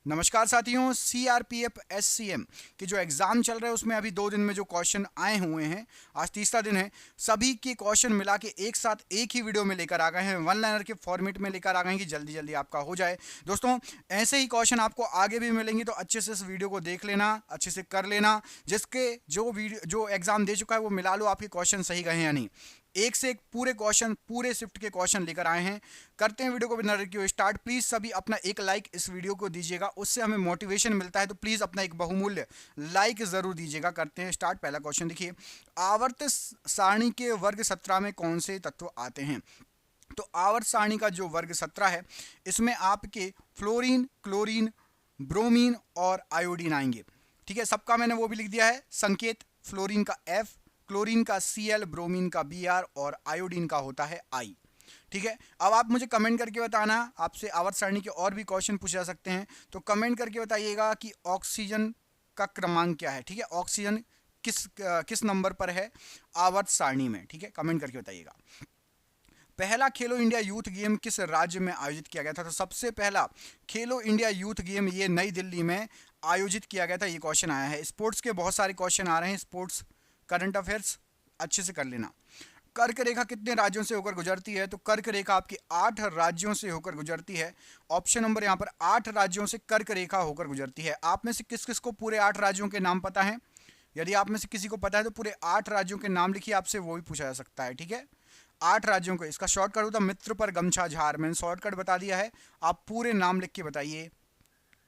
नमस्कार साथियों, CRPF SCM के जो एग्ज़ाम चल रहे हैं उसमें अभी 2 दिन में जो क्वेश्चन आए हुए हैं, आज तीसरा दिन है। सभी के क्वेश्चन मिला के एक साथ एक ही वीडियो में लेकर आ गए हैं, वन लाइनर के फॉर्मेट में लेकर आ गए हैं कि जल्दी जल्दी आपका हो जाए। दोस्तों, ऐसे ही क्वेश्चन आपको आगे भी मिलेंगे, तो अच्छे से इस वीडियो को देख लेना, अच्छे से कर लेना। जिसके जो एग्ज़ाम दे चुका है वो मिला लो आपके क्वेश्चन सही गए हैं या नहीं। एक से एक पूरे क्वेश्चन, पूरे शिफ्ट के क्वेश्चन लेकर आए हैं। करते हैं वीडियो को बिना देरी स्टार्ट। प्लीज सभी अपना एक लाइक इस वीडियो को दीजिएगा, उससे हमें मोटिवेशन मिलता है, तो प्लीज अपना एक बहुमूल्य लाइक जरूर दीजिएगा। करते हैं स्टार्ट। पहला क्वेश्चन देखिए, आवर्त सारणी के वर्ग 17 में कौन से तत्व आते हैं? तो आवर्त सारणी का जो वर्ग 17 है, इसमें आपके फ्लोरीन, क्लोरीन, ब्रोमीन और आयोडीन आएंगे। ठीक है, सबका मैंने वो भी लिख दिया है संकेत। फ्लोरीन का F, क्लोरीन का Cl, ब्रोमीन का Br और आयोडीन का होता है I। ठीक है, अब आप मुझे कमेंट करके बताना, आपसे आवर्त सारणी के और भी क्वेश्चन पूछे जा सकते हैं, तो कमेंट करके बताइएगा कि ऑक्सीजन का क्रमांक क्या है। ठीक है, ऑक्सीजन किस नंबर पर है आवर्त सारणी में। ठीक है, कमेंट करके बताइएगा। पहला खेलो इंडिया यूथ गेम किस राज्य में आयोजित किया गया था? तो सबसे पहला खेलो इंडिया यूथ गेम ये नई दिल्ली में आयोजित किया गया था। ये क्वेश्चन आया है। स्पोर्ट्स के बहुत सारे क्वेश्चन आ रहे हैं, स्पोर्ट्स करंट अफेयर्स अच्छे से कर लेना। कर्क रेखा कितने राज्यों से होकर गुजरती है? तो कर्क रेखा आपकी 8 राज्यों से होकर गुजरती है। ऑप्शन नंबर यहाँ पर 8 राज्यों से कर्क रेखा होकर गुजरती है। आप में से किस किस को पूरे 8 राज्यों के नाम पता है? यदि आप में से किसी को पता है तो पूरे 8 राज्यों के नाम लिखिए, आपसे वो भी पूछा जा सकता है। ठीक है, 8 राज्यों को, इसका शॉर्टकट होता मित्र पर गमछा झार। मैंने शॉर्टकट बता दिया है, आप पूरे नाम लिख के बताइए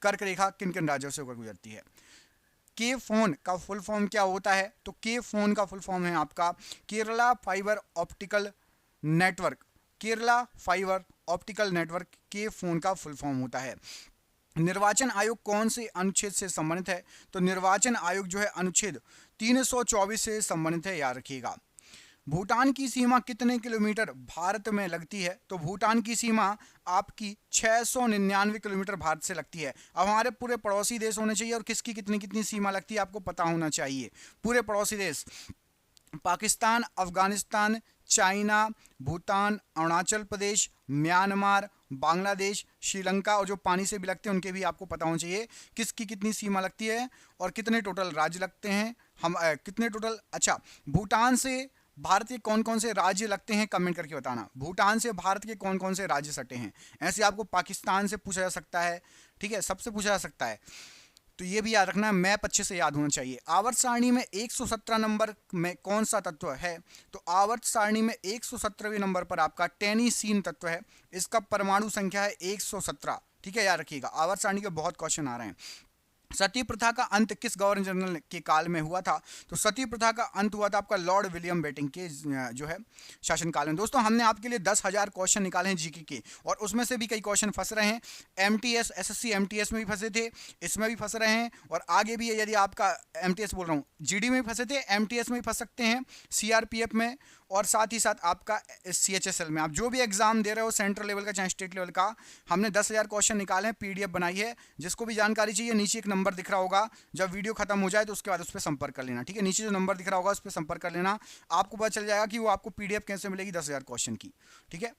कर्क रेखा किन किन राज्यों से होकर गुजरती है। के फोन का फुल फॉर्म क्या होता है? तो के फोन का फुल फॉर्म है आपका Kerala fibre optical network. Kerala fibre optical network के फोन का फुल फॉर्म होता है। निर्वाचन आयोग कौन से अनुच्छेद से संबंधित है? तो निर्वाचन आयोग जो है अनुच्छेद 324 से संबंधित है, याद रखिएगा। भूटान की सीमा कितने किलोमीटर भारत में लगती है? तो भूटान की सीमा आपकी 699 किलोमीटर भारत से लगती है। अब हमारे पूरे पड़ोसी देश होने चाहिए और किसकी कितनी कितनी सीमा लगती है आपको पता होना चाहिए। पूरे पड़ोसी देश पाकिस्तान, अफगानिस्तान, चाइना, भूटान, अरुणाचल प्रदेश, म्यांमार, बांग्लादेश, श्रीलंका और जो पानी से भी लगते हैं उनके भी आपको पता होना चाहिए किसकी कितनी सीमा लगती है और कितने टोटल राज्य लगते हैं। हम कितने टोटल, अच्छा, भूटान से भारत के कौन कौन से राज्य लगते हैं कमेंट करके बताना। भूटान से भारत के कौन कौन से राज्य सटे हैं? ऐसे आपको पाकिस्तान से पूछा जा सकता है। ठीक है, सबसे पूछा जा सकता है, तो ये भी याद रखना है, मैप अच्छे से याद होना चाहिए। आवर्त सारणी में 117 नंबर में कौन सा तत्व है? तो आवर्त सारणी में 117वें नंबर पर आपका टेनिसीन तत्व है। इसका परमाणु संख्या है 117। ठीक है, याद रखिएगा, आवर्त सारणी के बहुत क्वेश्चन आ रहे हैं। सती प्रथा का अंत किस गवर्नर जनरल के काल में हुआ था? तो सती प्रथा का अंत हुआ था आपका लॉर्ड विलियम बेटिंग के जो है शासनकाल में। दोस्तों, हमने आपके लिए 10,000 क्वेश्चन निकाले हैं जीके के, और उसमें से भी कई क्वेश्चन फंस रहे हैं। एमटीएस, एसएससी एमटीएस में भी फंसे थे, इसमें भी फंस रहे हैं, और आगे भी यदि आपका एमटीएस बोल रहा हूँ, जीडी में भी फंसे थे, एमटीएस में भी फंस सकते हैं, सीआरपीएफ में, और साथ ही साथ आपका सीएचएसएल में। आप जो भी एग्जाम दे रहे हो, सेंट्रल लेवल का चाहे स्टेट लेवल का, हमने 10,000 क्वेश्चन निकाले हैं, पीडीएफ बनाई है। जिसको भी जानकारी चाहिए नीचे एक नंबर दिख रहा होगा, जब वीडियो खत्म हो जाए तो उसके बाद उस पर संपर्क कर लेना। ठीक है, नीचे जो नंबर दिख रहा होगा उस पर संपर्क कर लेना, आपको पता चल जाएगा कि वो आपको पीडीएफ कैसे मिलेगी 10,000 क्वेश्चन की। ठीक है,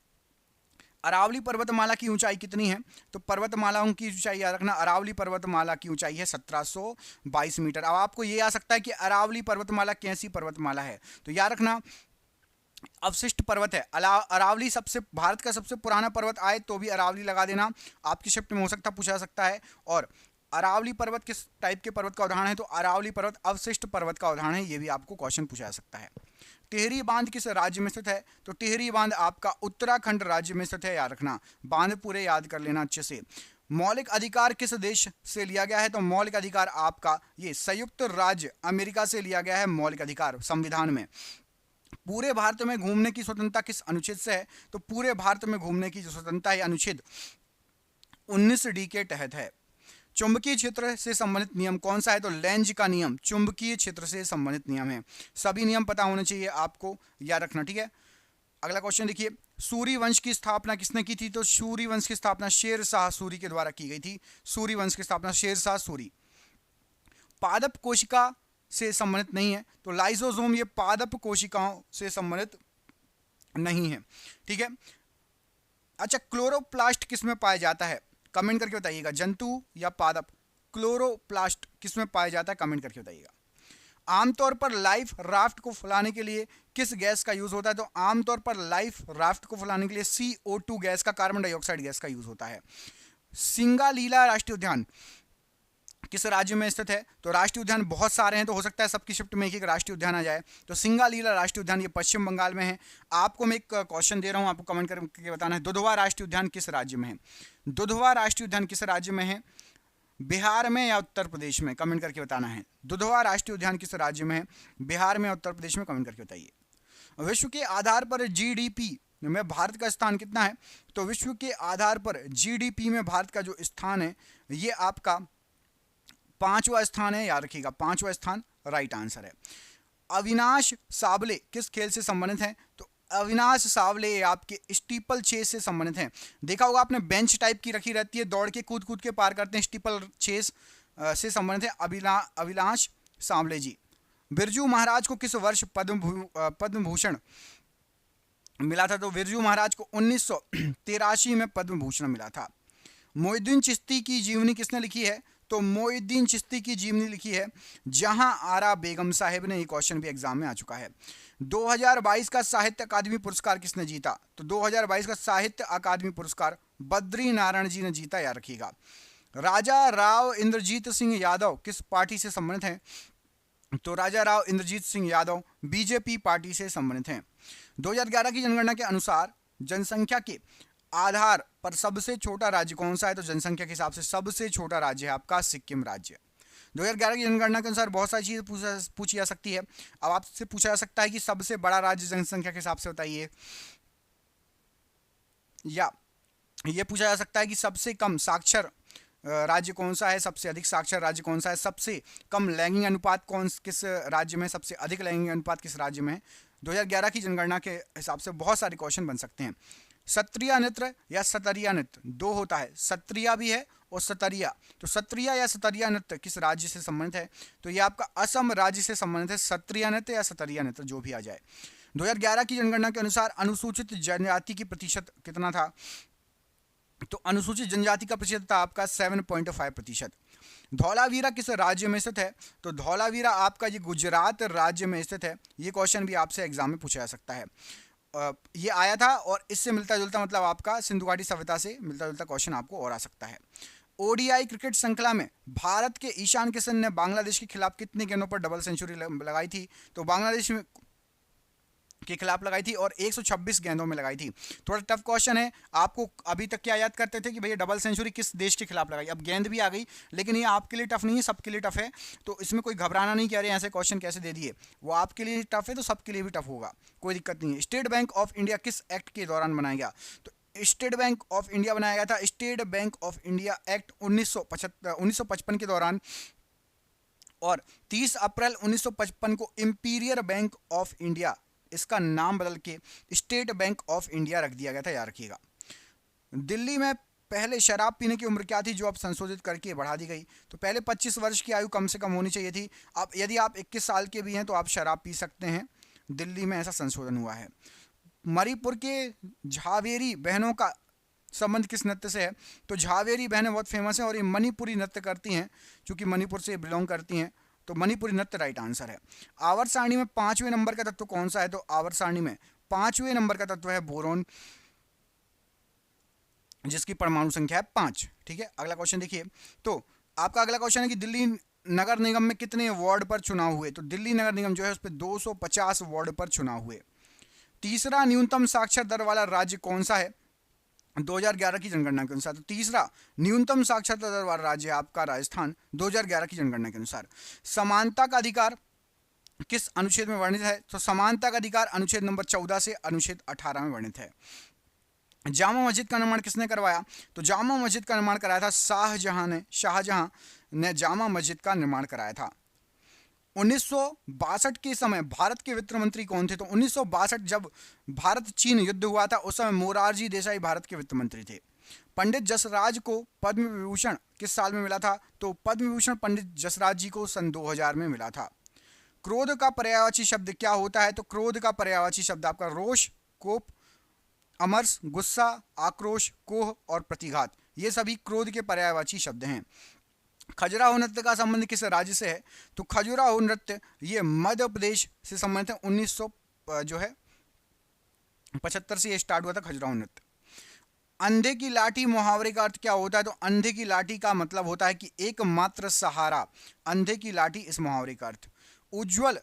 अरावली पर्वतमाला की ऊंचाई कितनी है? तो पर्वतमालाओं की ऊंचाई याद रखना, अरावली पर्वतमाला की ऊंचाई है 1722 मीटर। अब आपको ये आ सकता है कि अरावली पर्वतमाला कैसी पर्वतमाला है, तो याद रखना अवशिष्ट पर्वत है। अरावली सबसे भारत का सबसे पुराना पर्वत आए तो भी अरावली लगा देना, आपकी शिफ्ट में हो सकता पूछा जा सकता है। और अरावली पर्वत किस टाइप के पर्वत का उदाहरण है? तो अरावली पर्वत अवशिष्ट पर्वत का उदाहरण है, ये भी आपको क्वेश्चन पूछा जा सकता है। टिहरी बांध किस राज्य में स्थित है? तो टिहरी बांध आपका उत्तराखंड राज्य में स्थित है, याद रखना, बांध पूरे याद कर लेना अच्छे से। मौलिक अधिकार किस देश से लिया गया है? तो मौलिक अधिकार आपका ये संयुक्त राज्य अमेरिका से लिया गया है। मौलिक अधिकार संविधान में। पूरे भारत में घूमने की स्वतंत्रता किस अनुच्छेद से है? तो पूरे भारत में घूमने की जो स्वतंत्रता है अनुच्छेद 19D के तहत है। चुंबकीय क्षेत्र से संबंधित नियम कौन सा है? तो लेंज का नियम चुंबकीय क्षेत्र से संबंधित नियम है। सभी नियम पता होने चाहिए आपको, याद रखना। ठीक है, अगला क्वेश्चन देखिए, सूरी वंश की स्थापना किसने की थी? तो सूरी वंश की स्थापना शेर शाह सूरी के द्वारा की गई थी। सूरी वंश की स्थापना शेर शाह सूरी। पादप कोशिका से संबंधित नहीं है, तो लाइसोसोम ये पादप कोशिकाओं से संबंधित नहीं है। ठीक है, अच्छा, क्लोरोप्लास्ट किस में पाया जाता है? कमेंट करके बताइएगा। जंतु या पादप? क्लोरोप्लास्ट किसमें पाया जाता है? कमेंट करके बताइएगा। आमतौर पर लाइफ राफ्ट को फुलाने के लिए किस गैस का यूज होता है? तो आमतौर पर लाइफ राफ्ट को फुलाने के लिए CO2 गैस का, कार्बन डाइऑक्साइड गैस का यूज होता है। सिंगालीला राष्ट्रीय उद्यान किस राज्य में स्थित है? तो राष्ट्रीय उद्यान बहुत सारे हैं, तो हो सकता है सबकी शिफ्ट में एक एक राष्ट्रीय उद्यान आ जाए। तो सिंगालीला राष्ट्रीय उद्यान ये पश्चिम बंगाल में है। आपको मैं एक क्वेश्चन दे रहा हूं, आपको कमेंट करके बताना है, दुधवा राष्ट्रीय उद्यान किस राज्य में है? दुधवा राष्ट्रीय उद्यान किस राज्य में है? बिहार में या उत्तर प्रदेश में? कमेंट करके बताना है। दुधवा राष्ट्रीय उद्यान किस राज्य में है? बिहार में या उत्तर प्रदेश में? कमेंट करके बताइए। विश्व के आधार पर GDP में भारत का स्थान कितना है? तो विश्व के आधार पर GDP में भारत का जो स्थान है ये आपका 5वां स्थान है, याद रखिएगा, 5वां स्थान राइट आंसर है। अविनाश सावले किस खेल से संबंधित हैं? तो अविनाश सावले आपके स्टीपल चेस से संबंधित हैं। देखा होगा आपने, बेंच टाइप की रखी रहती है, दौड़ के कूद कूद के पार करते हैं, स्टीपल चेस से संबंधित है अविनाश सावले जी। बिरजू महाराज को किस वर्ष पद्म भूषण मिला था? तो बिरजू महाराज को 1983 में पद्म भूषण मिला था। मोइनुद्दीन चिश्ती की जीवनी किसने लिखी है? तो मोइनुद्दीन चिश्ती की जीवनी लिखी है जहां आरा बेगम साहिब ने। ये क्वेश्चन भी एग्जाम में आ चुका है। 2022 का साहित्य अकादमी पुरस्कार किसने जीता? तो 2022 का साहित्य अकादमी पुरस्कार बद्री नारायण जी ने जीता, याद रखिएगा। राजा राव इंद्रजीत सिंह यादव किस पार्टी से संबंधित हैं? तो राजा राव इंद्रजीत सिंह यादव बीजेपी पार्टी से संबंधित हैं। 2011 की जनगणना के अनुसार जनसंख्या के आधार पर सबसे छोटा राज्य कौन सा है? तो जनसंख्या के हिसाब से सबसे छोटा राज्य है आपका सिक्किम राज्य। 2011 की जनगणना के अनुसार बहुत सारी चीजें पूछी जा सकती है। अब आपसे पूछा जा सकता है कि सबसे बड़ा राज्य जनसंख्या के हिसाब से बताइए, या ये पूछा जा सकता है कि सबसे कम साक्षर राज्य कौन सा है, सबसे अधिक साक्षर राज्य कौन सा है, सबसे कम लैंगिक अनुपात किस राज्य में, सबसे अधिक लैंगिक अनुपात किस राज्य में है। 2011 की जनगणना के हिसाब से बहुत सारे क्वेश्चन बन सकते हैं। सत्रिया नृत्य या सतरिया नृत्य दो होता है, सत्रिया भी है और सतरिया। तो सत्रिया या सतरिया नृत्य किस राज्य से संबंधित है? तो ये आपका असम राज्य से संबंधित है, सत्रिया नृत्य या सतरिया नृत्य जो भी आ जाए। 2011 की जनगणना के अनुसार अनुसूचित जनजाति की प्रतिशत कितना था? तो अनुसूचित जनजाति का प्रतिशत था आपका 7.5%। धौलावीरा किस राज्य में स्थित है? तो धौलावीरा आपका ये गुजरात राज्य में स्थित है। ये क्वेश्चन भी आपसे एग्जाम में पूछा जा सकता है। ये आया था और इससे मिलता जुलता, मतलब आपका सिंधु घाटी सभ्यता से मिलता जुलता क्वेश्चन आपको और आ सकता है। ODI क्रिकेट श्रृंखला में भारत के ईशान किशन ने बांग्लादेश के खिलाफ कितने गेंदों पर डबल सेंचुरी लगाई थी? तो बांग्लादेश के खिलाफ लगाई थी और 126 गेंदों में लगाई थी। थोड़ा टफ क्वेश्चन है। आपको अभी तक क्या याद करते थे कि भैया डबल सेंचुरी किस देश के खिलाफ लगाई, अब गेंद भी आ गई, लेकिन ये आपके लिए टफ नहीं है, सबके लिए टफ है। तो इसमें कोई घबराना नहीं, कह रहे हैं ऐसे क्वेश्चन कैसे दे दिए, वो आपके लिए टफ है तो सबके लिए भी टफ होगा, कोई दिक्कत नहीं है। स्टेट बैंक ऑफ इंडिया किस एक्ट के दौरान बनाया गया? तो स्टेट बैंक ऑफ इंडिया बनाया गया था state bank of India act 1955 के दौरान, और 30 अप्रैल 1955 को इंपीरियल बैंक ऑफ इंडिया, इसका नाम बदल के स्टेट बैंक ऑफ इंडिया रख दिया गया था, याद रखिएगा। दिल्ली में पहले शराब पीने की उम्र क्या थी जो अब संशोधित करके बढ़ा दी गई? तो पहले 25 वर्ष की आयु कम से कम होनी चाहिए थी। अब यदि आप 21 साल के भी हैं तो आप शराब पी सकते हैं। दिल्ली में ऐसा संशोधन हुआ है। मणिपुर के झावेरी बहनों का संबंध किस नृत्य से है? तो झावेरी बहनें बहुत फेमस हैं और ये मणिपुरी नृत्य करती हैं, क्योंकि मणिपुर से बिलोंग करती हैं, तो मणिपुरी नृत्य राइट आंसर है। आवर्त सारणी में 5वें नंबर का तत्व कौन सा है? तो आवर्त सारणी में 5वें नंबर का तत्व है बोरोन, जिसकी परमाणु संख्या है 5। ठीक है, अगला क्वेश्चन देखिए। तो आपका अगला क्वेश्चन है कि दिल्ली नगर निगम में कितने वार्ड पर चुनाव हुए? तो दिल्ली नगर निगम जो है उस पर 250 वार्ड पर चुनाव हुए। तीसरा न्यूनतम साक्षर दर वाला राज्य कौन सा है 2011 की जनगणना के अनुसार? तो तीसरा न्यूनतम साक्षरता दर वाला राज्य है आपका राजस्थान 2011 की जनगणना के अनुसार। समानता का अधिकार किस अनुच्छेद में वर्णित है? तो समानता का अधिकार अनुच्छेद नंबर 14 से अनुच्छेद 18 में वर्णित है। जामा मस्जिद का निर्माण किसने करवाया? तो जामा मस्जिद का निर्माण कराया था शाहजहां ने जामा मस्जिद का निर्माण कराया था। 1962 के समय भारत के वित्त मंत्री कौन थे? तो 1962 जब भारत चीन युद्ध हुआ था उस समय मोरारजी देसाई भारत के वित्त मंत्री थे। पंडित जसराज को पद्म विभूषण किस साल में मिला था? तो पद्म विभूषण पंडित जसराज जी को सन 2000 में मिला था। क्रोध का पर्यायवाची शब्द क्या होता है? तो क्रोध का पर्यायवाची शब्द आपका रोष, कोप, अमर्ष, गुस्सा, आक्रोश, कोह और प्रतिघात, ये सभी क्रोध के पर्यायवाची शब्द हैं। खजुराहो नृत्य का संबंध किस राज्य से है? तो खजुराहो नृत्य ये मध्य प्रदेश से संबंधित है। 1900 जो है 75 से ये स्टार्ट हुआ था खजुराहो नृत्य। अंधे की लाठी मुहावरे का अर्थ क्या होता है? तो अंधे की लाठी का मतलब होता है कि एकमात्र सहारा। अंधे की लाठी इस मुहावरे का अर्थ। उज्ज्वल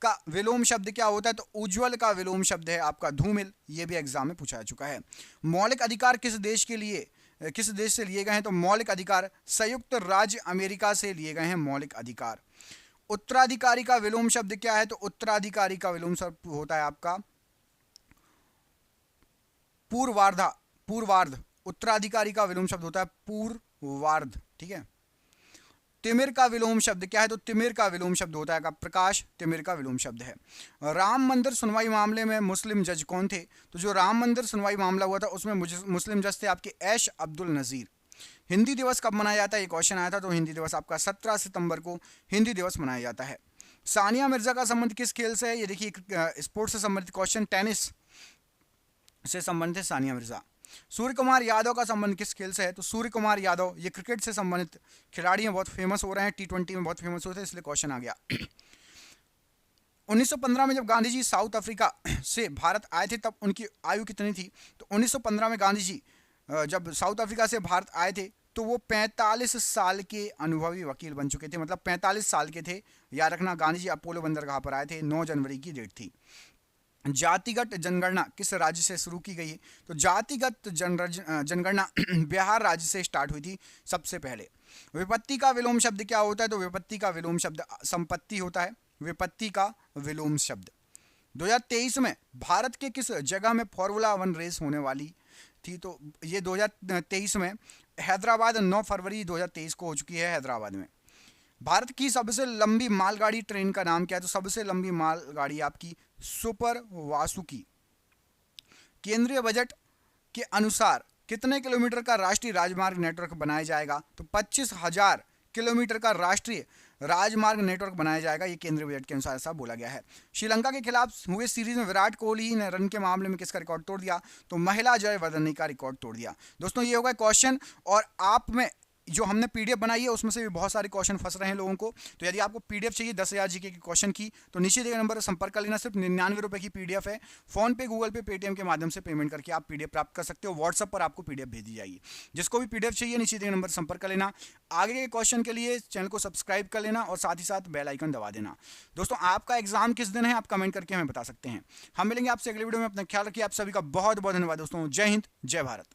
का विलोम शब्द क्या होता है? तो उज्ज्वल का विलोम शब्द है आपका धूमिल। ये भी एग्जाम में पूछा जा चुका है। मौलिक अधिकार किस देश से लिए गए हैं? तो मौलिक अधिकार संयुक्त राज्य अमेरिका से लिए गए हैं मौलिक अधिकार। उत्तराधिकारी का विलोम शब्द क्या है? तो उत्तराधिकारी का विलोम शब्द होता है आपका पूर्वार्ध। उत्तराधिकारी का विलोम शब्द होता है पूर्वार्ध। ठीक है। तिमिर का विलोम शब्द क्या है? तो तिमिर का विलोम शब्द होता है प्रकाश। तिमिर का विलोम शब्द है। राम मंदिर सुनवाई मामले में मुस्लिम जज कौन थे? तो जो राम मंदिर सुनवाई मामला हुआ था उसमें मुस्लिम जज थे आपके ऐश अब्दुल नज़ीर। हिंदी दिवस कब मनाया जाता है? ये क्वेश्चन आया था। तो हिंदी दिवस आपका 17 सितंबर को हिंदी दिवस मनाया जाता है। सानिया मिर्जा का संबंध किस खेल से है? ये देखिए स्पोर्ट्स से संबंधित क्वेश्चन, टेनिस से संबंधित है सानिया मिर्जा। सूर्य कुमार यादव का संबंध किस खेल से है? तो सूर्य कुमार यादव ये क्रिकेट से संबंधित खिलाड़ी हैं, बहुत फेमस हो रहे हैं, T20 में बहुत फेमस होते हैं, इसलिए क्वेश्चन आ गया। 1915 में जब गांधी जी साउथ अफ्रीका से भारत आए थे तब उनकी आयु कितनी थी? तो 1915 में गांधी जी जब साउथ अफ्रीका से भारत आए थे तो वो 45 साल के अनुभवी वकील बन चुके थे। मतलब 45 साल के थे। याद रखना, गांधी जी अपोलो बंदरगाह पर आए थे। 9 जनवरी की डेट थी। जातिगत जनगणना किस राज्य से शुरू की गई है? तो जातिगत जनगणना बिहार राज्य से स्टार्ट हुई थी सबसे पहले। विपत्ति का विलोम शब्द क्या होता है? तो विपत्ति का विलोम शब्द संपत्ति होता है। विपत्ति का विलोम शब्द। 2023 में भारत के किस जगह में फॉर्मूला 1 रेस होने वाली थी? तो ये 2023 में हैदराबाद 9 फरवरी 2023 को हो चुकी है हैदराबाद में। भारत की सबसे लंबी मालगाड़ी ट्रेन का नाम क्या है? तो सबसे लंबी मालगाड़ी आपकी सुपर वासुकी। केंद्रीय बजट के अनुसार कितने किलोमीटर का राष्ट्रीय राजमार्ग नेटवर्क बनाया जाएगा? तो 25,000 किलोमीटर का राष्ट्रीय राजमार्ग नेटवर्क बनाया जाएगा। ये केंद्रीय बजट के अनुसार ऐसा बोला गया है। श्रीलंका के खिलाफ हुए सीरीज में विराट कोहली ने रन के मामले में किसका रिकॉर्ड तोड़ दिया? तो महिला जयवर्धने का रिकॉर्ड तोड़ दिया। दोस्तों ये होगा क्वेश्चन, और आप में जो हमने पीडीएफ बनाई है उसमें से भी बहुत सारे क्वेश्चन फंस रहे हैं लोगों को। तो यदि आपको पीडीएफ चाहिए 10,000 जीके के क्वेश्चन की तो नीचे दिए गए नंबर पर संपर्क कर लेना। सिर्फ 99 रुपये की पीडीएफ है। फोन पे, गूगल पे, पेटीएम के माध्यम से पेमेंट करके आप पीडीएफ प्राप्त कर सकते हो। व्हाट्सएप पर आपको पीडीएफ भेज दी जाएगी। जिसको भी पीडीएफ चाहिए नीचे दिए गए नंबर पर संपर्क कर लेना। आगे के क्वेश्चन के लिए चैनल को सब्सक्राइब कर लेना और साथ ही साथ बेल आइकन दबा देना। दोस्तों आपका एग्जाम किस दिन है आप कमेंट करके हमें बता सकते हैं। हम मिलेंगे आपसे अगले वीडियो में। अपना ख्याल रखिए। आप सभी का बहुत बहुत धन्यवाद दोस्तों। जय हिंद, जय भारत।